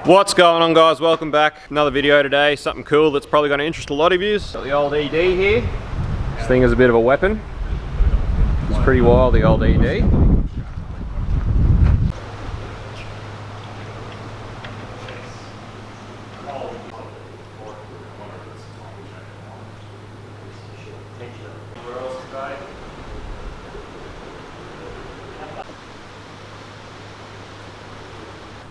What's going on, guys? Welcome back. Another video today. Something cool that's probably going to interest a lot of you. Got the old ED here. This thing is a bit of a weapon. It's pretty wild, the old ED.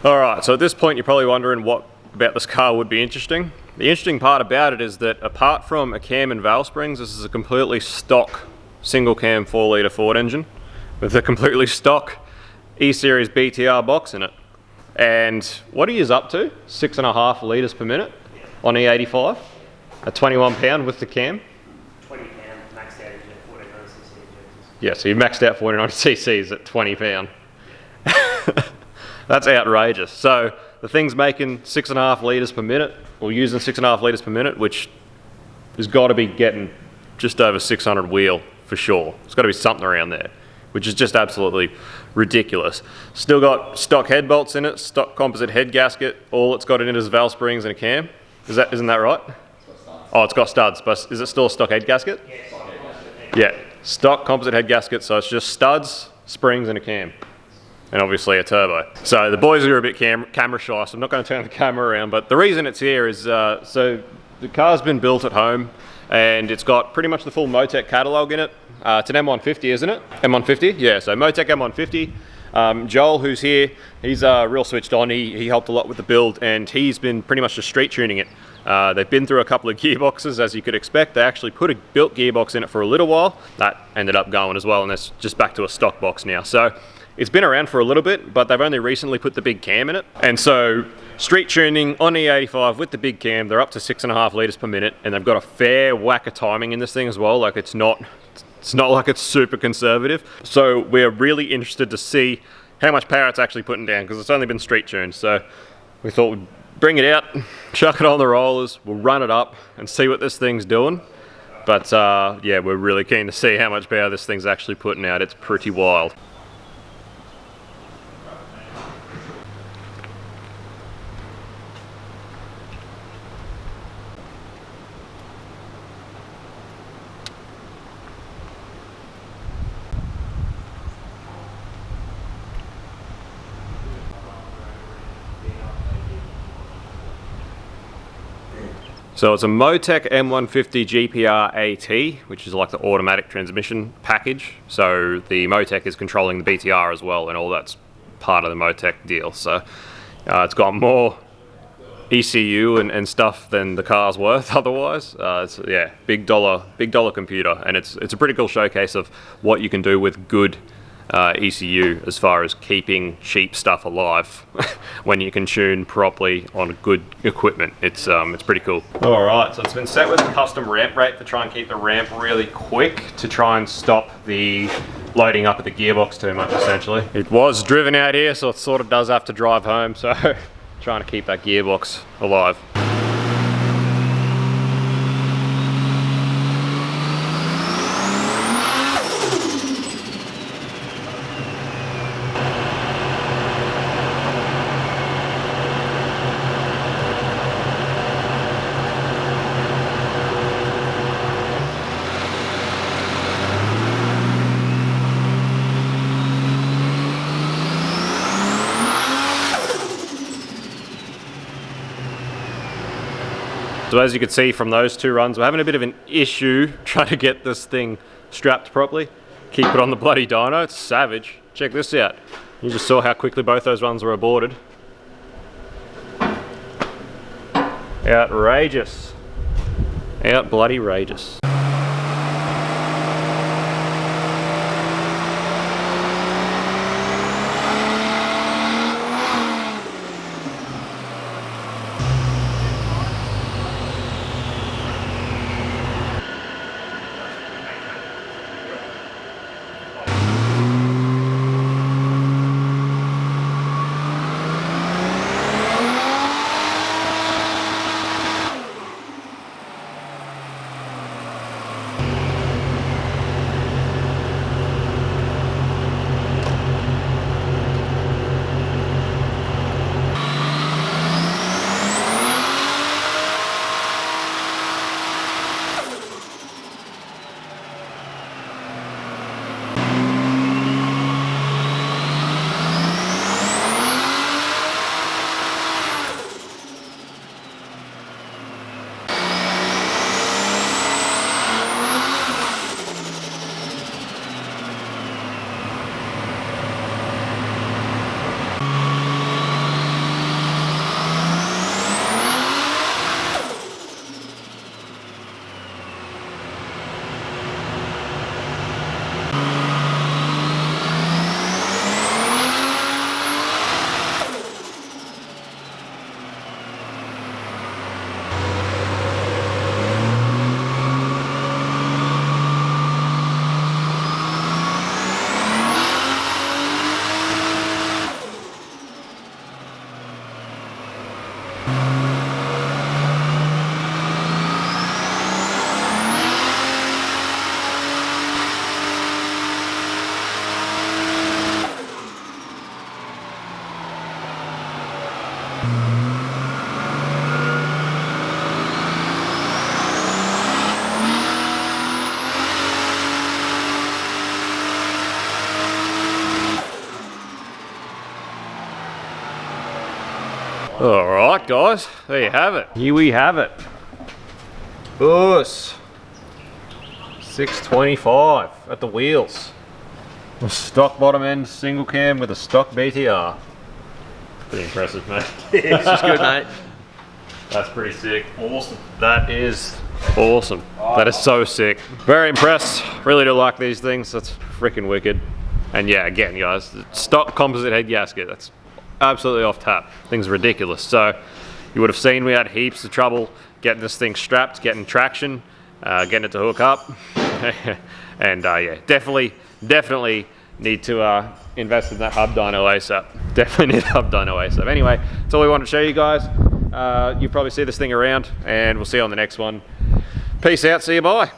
Alright, so at this point you're probably wondering what about this car would be interesting. The interesting part about it is that apart from a cam and valve springs, this is a completely stock single cam 4 litre Ford engine with a completely stock E-Series BTR box in it. And what are you up to? 6.5 litres per minute on E85 at 21 pound with the cam. 20 pound maxed out at 1400cc. Yeah, so you maxed out 1400cc's at 20 pound. That's outrageous. So the thing's making 6.5 litres per minute, or using 6.5 litres per minute, which has got to be getting just over 600 wheel for sure. It's got to be something around there, which is just absolutely ridiculous. Still got stock head bolts in it, stock composite head gasket. All it's got in it is valve springs and a cam. Isn't that right? Oh, it's got studs, but is it still a stock head gasket? Yeah, stock composite head gasket. So it's just studs, springs, and a cam. And obviously a turbo. So the boys are a bit camera shy, so I'm not going to turn the camera around, but the reason it's here is, so the car's been built at home and it's got pretty much the full Motec catalogue in it. It's an M150, isn't it? M150? Yeah, so Motec M150. Joel, who's here, he's real switched on. He helped a lot with the build and he's been pretty much just street tuning it. They've been through a couple of gearboxes, as you could expect. They actually put a built gearbox in it for a little while. That ended up going as well, and it's just back to a stock box now. So it's been around for a little bit, but they've only recently put the big cam in it. And so street tuning on E85 with the big cam, they're up to 6.5 litres per minute, and they've got a fair whack of timing in this thing as well. Like it's not like it's super conservative. So we're really interested to see how much power it's actually putting down, because it's only been street tuned. So we thought we'd bring it out, chuck it on the rollers, we'll run it up and see what this thing's doing. But yeah, we're really keen to see how much power this thing's actually putting out. It's pretty wild. So it's a Motec M150 GPR AT, which is like the automatic transmission package. So the Motec is controlling the BTR as well, and all that's part of the Motec deal. So it's got more ECU and stuff than the car's worth otherwise. It's, yeah, big dollar computer, and it's a pretty cool showcase of what you can do with good ECU as far as keeping cheap stuff alive when you can tune properly on good equipment. It's pretty cool. Alright, so it's been set with a custom ramp rate to try and keep the ramp really quick to try and stop the loading up of the gearbox too much, essentially. It was driven out here, so it sort of does have to drive home, so trying to keep that gearbox alive. So as you can see from those two runs, we're having a bit of an issue trying to get this thing strapped properly. Keep it on the bloody dyno, it's savage. Check this out. You just saw how quickly both those runs were aborted. Outrageous. Out bloody rageous. All right, guys, there you have it. Here we have it. Bus 625 at the wheels. A stock bottom end single cam with a stock BTR. Pretty impressive, mate. It's just good, mate. That's pretty sick. Awesome. That is awesome. That is so sick. Very impressed. Really do like these things. That's freaking wicked. And yeah, again, guys, the stock composite head gasket. That's absolutely off tap. Thing's ridiculous. So you would have seen we had heaps of trouble getting this thing strapped, getting traction, getting it to hook up. And yeah, definitely need to invest in that hub dyno ASAP. Definitely need hub dyno ASAP. Anyway, that's all we wanted to show you guys. You'll probably see this thing around, and we'll see you on the next one. Peace out, see you, bye.